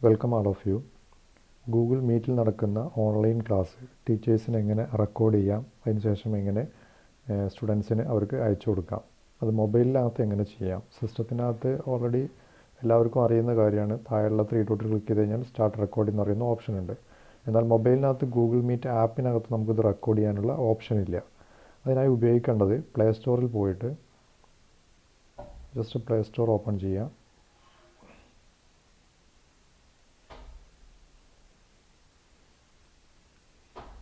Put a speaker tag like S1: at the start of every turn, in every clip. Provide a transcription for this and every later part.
S1: Welcome all of you. Google മീറ്റിൽ നടക്കുന്ന online class ടീച്ചേഴ്സിന് എങ്ങനെ റെക്കോർഡ് ചെയ്യാം, അതിനുശേഷം എങ്ങനെ സ്റ്റുഡൻസിന് അവർക്ക് അയച്ചു കൊടുക്കാം, അത് മൊബൈലിനകത്ത് എങ്ങനെ ചെയ്യാം. സിസ്റ്റത്തിനകത്ത് ഓൾറെഡി എല്ലാവർക്കും അറിയുന്ന കാര്യമാണ്. താഴെയുള്ള 3 ഡോട്ടിൽ ക്ലിക്ക് ചെയ്ത് കഴിഞ്ഞാൽ സ്റ്റാർട്ട് റെക്കോർഡിംഗ് എന്ന് പറയുന്ന ഓപ്ഷൻ ഉണ്ട്. എന്നാൽ മൊബൈലിനകത്ത് ഗൂഗിൾ മീറ്റ് ആപ്പിനകത്ത് നമുക്കിത് റെക്കോർഡ് ചെയ്യാനുള്ള ഓപ്ഷൻ ഇല്ല. അതിനായി ഉപയോഗിക്കേണ്ടത് പ്ലേ സ്റ്റോറിൽ പോയിട്ട് ജസ്റ്റ് പ്ലേ സ്റ്റോർ ഓപ്പൺ ചെയ്യാം.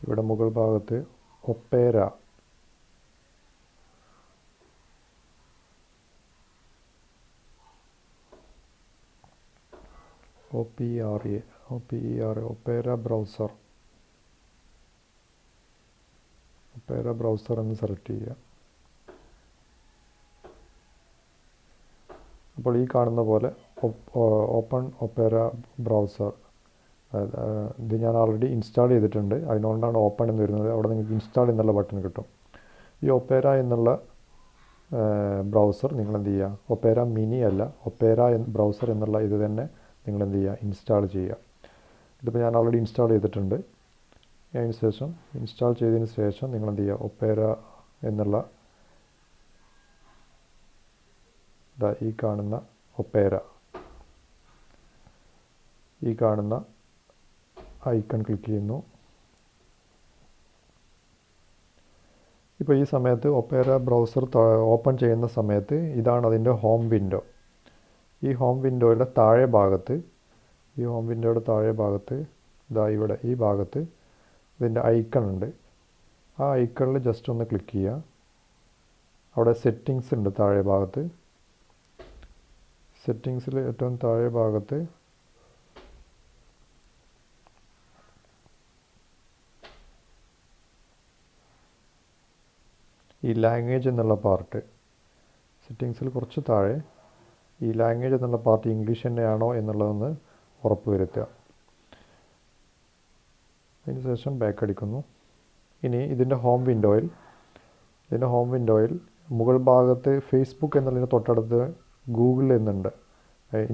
S1: ഇവിടെ മുകൾ ഭാഗത്ത് ഒപ്പേര ഒപ്പേര ബ്രൗസർ എന്ന് സെലക്ട് ചെയ്യുക. അപ്പോൾ ഈ കാണുന്ന പോലെ ഓപ്പൺ ഒപ്പേര ബ്രൗസർ, ഇത് ഞാൻ ഓൾറെഡി ഇൻസ്റ്റാൾ ചെയ്തിട്ടുണ്ട്, അതിനുകൊണ്ടാണ് ഓപ്പൺ എന്ന് വരുന്നത്. അവിടെ നിങ്ങൾക്ക് ഇൻസ്റ്റാൾ എന്നുള്ള ബട്ടൺ കിട്ടും. ഈ ഒപ്പേര എന്നുള്ള ബ്രൗസർ നിങ്ങൾ എന്ത് ചെയ്യുക, ഒപ്പേര മിനി അല്ല, ഒപ്പേര ബ്രൗസർ എന്നുള്ള ഇത് തന്നെ നിങ്ങൾ എന്ത് ചെയ്യുക, ഇൻസ്റ്റാൾ ചെയ്യുക. ഇതിപ്പോൾ ഞാൻ ഓൾറെഡി ഇൻസ്റ്റാൾ ചെയ്തിട്ടുണ്ട്. അതിന് ശേഷം ഇൻസ്റ്റാൾ ചെയ്തതിന് ശേഷം നിങ്ങൾ എന്ത് ചെയ്യുക, ഒപ്പേര എന്നുള്ള ഈ കാണുന്ന ഒപ്പേര, ഈ കാണുന്ന ഐക്കൺ ക്ലിക്ക് ചെയ്യുന്നു. ഇപ്പോൾ ഈ സമയത്ത് ഒപ്പേര ബ്രൗസർ ഓപ്പൺ ചെയ്യുന്ന സമയത്ത് ഇതാണ് അതിൻ്റെ ഹോം വിൻഡോ. ഈ ഹോം വിൻഡോയുടെ താഴെ ഭാഗത്ത് ഇതാ ഇവിടെ ഈ ഭാഗത്ത് ഇതിൻ്റെ ഐക്കൺ ഉണ്ട്. ആ ഐക്കണിൽ ജസ്റ്റ് ഒന്ന് ക്ലിക്ക് ചെയ്യുക. അവിടെ സെറ്റിങ്സ് ഉണ്ട് താഴെ ഭാഗത്ത്. സെറ്റിങ്സിൽ ഏറ്റവും താഴെ ഭാഗത്ത് ഈ ലാംഗ്വേജ് എന്നുള്ള പാർട്ട്, സെറ്റിങ്സിൽ കുറച്ച് താഴെ ഈ ലാംഗ്വേജ് എന്നുള്ള പാർട്ട് ഇംഗ്ലീഷ് തന്നെയാണോ എന്നുള്ളതൊന്ന് ഉറപ്പ് വരുത്തുക. അതിനുശേഷം ബാക്ക് അടിക്കുന്നു. ഇനി ഇതിൻ്റെ ഹോം വിൻഡോയിൽ മുകൾ ഭാഗത്ത് ഫേസ്ബുക്ക് എന്നുള്ളതിന് തൊട്ടടുത്ത് ഗൂഗിൾ എന്നുണ്ട്.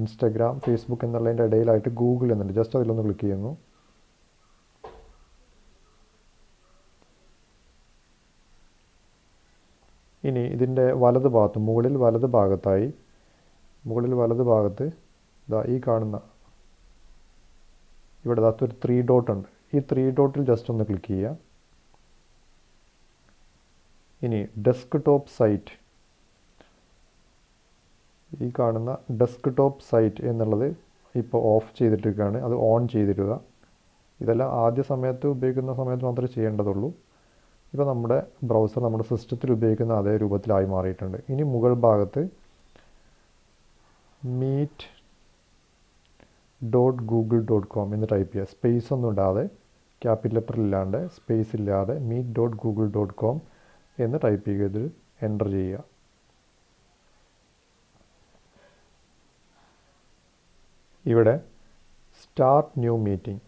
S1: ഇൻസ്റ്റഗ്രാം, ഫേസ്ബുക്ക് എന്നുള്ളതിൻ്റെ ഇടയിലായിട്ട് ഗൂഗിൾ എന്നുണ്ട്. ജസ്റ്റ് അതിലൊന്ന് ക്ലിക്ക് ചെയ്യുന്നു. ഇനി ഇതിൻ്റെ മുകളിൽ വലത് ഭാഗത്ത് ഇതാ ഈ കാണുന്ന ഇവിടെ ഒരു 3 ഡോട്ട് ഉണ്ട്. ഈ 3 ഡോട്ടിൽ ജസ്റ്റ് ഒന്ന് ക്ലിക്ക് ചെയ്യുക. ഇനി ഡെസ്ക്ടോപ്പ് സൈറ്റ്, ഈ കാണുന്ന ഡെസ്ക്ടോപ്പ് സൈറ്റ് എന്നുള്ളത് ഇപ്പോൾ ഓഫ് ചെയ്തിട്ടിരിക്കുകയാണ്. അത് ഓൺ ചെയ്തിടുക. ഇതെല്ലാം ആദ്യ സമയത്ത് ഉപയോഗിക്കുന്ന സമയത്ത് മാത്രമേ ചെയ്യേണ്ടതുള്ളൂ. ഇപ്പോൾ നമ്മുടെ ബ്രൗസർ നമ്മുടെ സിസ്റ്റത്തിൽ ഉപയോഗിക്കുന്ന അതേ രൂപത്തിലായി മാറിയിട്ടുണ്ട്. ഇനി മുകൾ ഭാഗത്ത് meet.google.com എന്ന് ടൈപ്പ് ചെയ്യുക. സ്പേസ് ഒന്നും ഇടാതെ, ക്യാപിറ്റൽ ലെറ്റർ ഇല്ലാണ്ട്, സ്പേസ് ഇല്ലാതെ meet.google.com എന്ന് ടൈപ്പ് ചെയ്ത് എൻ്റർ ചെയ്യുക. ഇവിടെ സ്റ്റാർട്ട് ന്യൂ മീറ്റിംഗ്.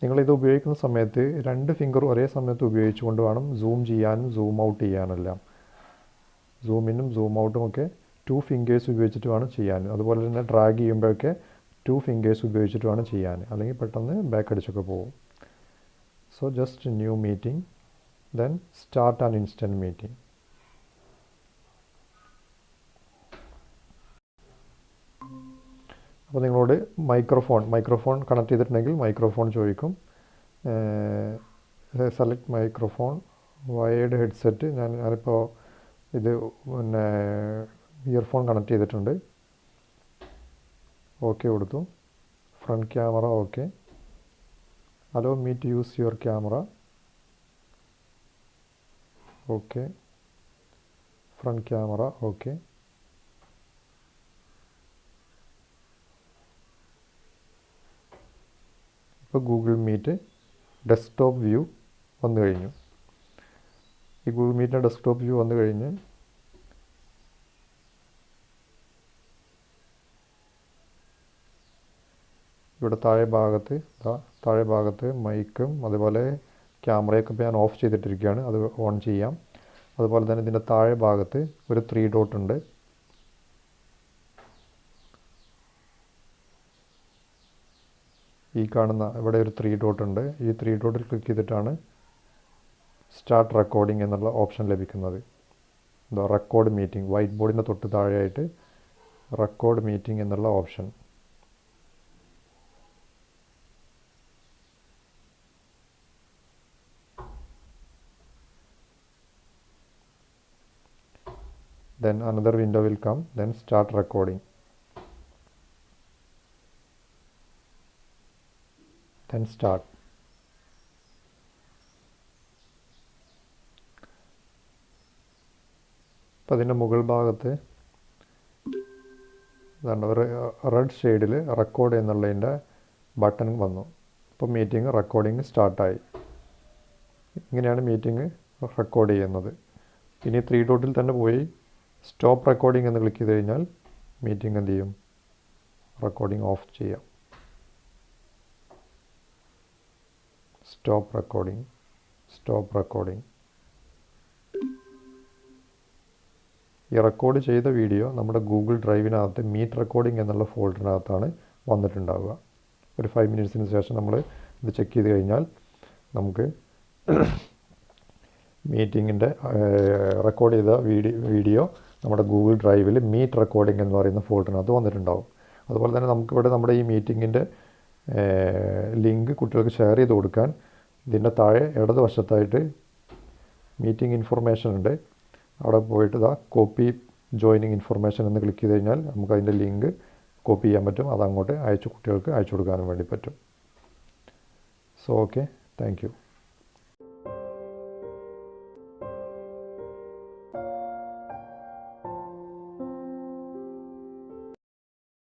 S1: നിങ്ങളിത് ഉപയോഗിക്കുന്ന സമയത്ത് 2 ഫിംഗർ ഒരേ സമയത്ത് ഉപയോഗിച്ചുകൊണ്ട് വേണം സൂം ചെയ്യാനും സൂം ഔട്ട് ചെയ്യാനെല്ലാം. സൂം ഇന്നും സൂം ഔട്ടും ഒക്കെ 2 ഫിംഗേഴ്സ് ഉപയോഗിച്ചിട്ട് വേണം ചെയ്യാൻ. അതുപോലെ തന്നെ ഡ്രാഗ് ചെയ്യുമ്പോഴൊക്കെ 2 ഫിംഗേഴ്സ് ഉപയോഗിച്ചിട്ട് വേണം ചെയ്യാൻ, അല്ലെങ്കിൽ പെട്ടെന്ന് ബാക്ക് അടിച്ചൊക്കെ പോകും. So just new meeting, then start an instant meeting. അപ്പോൾ നിങ്ങളോട് മൈക്രോഫോൺ കണക്ട് ചെയ്തിട്ടുണ്ടെങ്കിൽ മൈക്രോഫോൺ ചോദിക്കും. Select microphone, wired headset. ഞാനിപ്പോൾ ഇത് ഇയർഫോൺ കണക്ട് ചെയ്തിട്ടുണ്ട്. ഓക്കെ കൊടുത്തു. Front camera okay. Allow me to use your camera. Okay. Front camera okay. ഇപ്പോൾ Google Meet desktop view വന്നു കഴിഞ്ഞു. ഈ ഗൂഗിൾ മീറ്റിൻ്റെ ഡെസ്ക്ടോപ്പ് വ്യൂ വന്നു കഴിഞ്ഞ് ഇവിടെ താഴെ ഭാഗത്ത് മൈക്കും അതുപോലെ ക്യാമറയൊക്കെ ഇപ്പോൾ ഞാൻ ഓഫ് ചെയ്തിട്ടിരിക്കുകയാണ്. അത് ഓൺ ചെയ്യാം. അതുപോലെ തന്നെ ഇതിൻ്റെ താഴെ ഭാഗത്ത് ഒരു 3 ഡോട്ട് ഉണ്ട്. ഈ കാണുന്ന ഇവിടെ ഒരു 3 ഡോട്ട് ഉണ്ട്. ഈ 3 ഡോട്ടിൽ ക്ലിക്ക് ചെയ്തിട്ടാണ് സ്റ്റാർട്ട് റെക്കോർഡിംഗ് എന്നുള്ള ഓപ്ഷൻ ലഭിക്കുന്നത്. ഇതാ റെക്കോർഡ് മീറ്റിംഗ്, വൈറ്റ് ബോർഡിൻ്റെ തൊട്ട് താഴെയായിട്ട് റെക്കോർഡ് മീറ്റിംഗ് എന്നുള്ള option. Then another window will come, then start recording. Then start. അപ്പോൾ അതിൻ്റെ മുകൾ ഭാഗത്ത് റെഡ് ഷെയ്ഡിൽ റെക്കോർഡ് എന്നുള്ളതിൻ്റെ ബട്ടൺ വന്നു. അപ്പോൾ മീറ്റിംഗ് റെക്കോർഡിംഗ് സ്റ്റാർട്ടായി. ഇങ്ങനെയാണ് മീറ്റിംഗ് റെക്കോർഡ് ചെയ്യുന്നത്. ഇനി 3 ഡോട്ടിൽ തന്നെ പോയി സ്റ്റോപ്പ് റെക്കോർഡിംഗ് എന്ന് ക്ലിക്ക് ചെയ്ത് കഴിഞ്ഞാൽ മീറ്റിംഗ് എന്ത് ചെയ്യും? റെക്കോർഡിംഗ് ഓഫ് ചെയ്യാം. Stop recording, stop recording. ഈ റെക്കോർഡ് ചെയ്ത വീഡിയോ നമ്മുടെ ഗൂഗിൾ ഡ്രൈവിനകത്ത് മീറ്റ് റെക്കോർഡിംഗ് എന്നുള്ള ഫോൾഡറിനകത്താണ് വന്നിട്ടുണ്ടാവുക. ഒരു 5 മിനിറ്റ്സിന് ശേഷം നമ്മൾ ഇത് ചെക്ക് ചെയ്ത് കഴിഞ്ഞാൽ നമുക്ക് മീറ്റിങ്ങിൻ്റെ റെക്കോർഡ് ചെയ്ത വീഡിയോ നമ്മുടെ ഗൂഗിൾ ഡ്രൈവിൽ മീറ്റ് റെക്കോർഡിംഗ് എന്ന് പറയുന്ന ഫോൾഡറിനകത്ത് വന്നിട്ടുണ്ടാവും. അതുപോലെ തന്നെ നമുക്കിവിടെ നമ്മുടെ ഈ മീറ്റിങ്ങിൻ്റെ ലിങ്ക് കുട്ടികൾക്ക് ഷെയർ ചെയ്ത് കൊടുക്കാൻ ഇതിൻ്റെ താഴെ ഇടതുവശത്തായിട്ട് മീറ്റിംഗ് ഇൻഫർമേഷൻ ഉണ്ട്. അവിടെ പോയിട്ട് ഇതാ കോപ്പി ജോയിനിങ് ഇൻഫർമേഷൻ എന്ന് ക്ലിക്ക് ചെയ്ത് കഴിഞ്ഞാൽ നമുക്ക് അതിൻ്റെ ലിങ്ക് കോപ്പി ചെയ്യാൻ പറ്റും. അതങ്ങോട്ട് കുട്ടികൾക്ക് അയച്ചു കൊടുക്കാനും വേണ്ടി പറ്റും. So okay, thank you.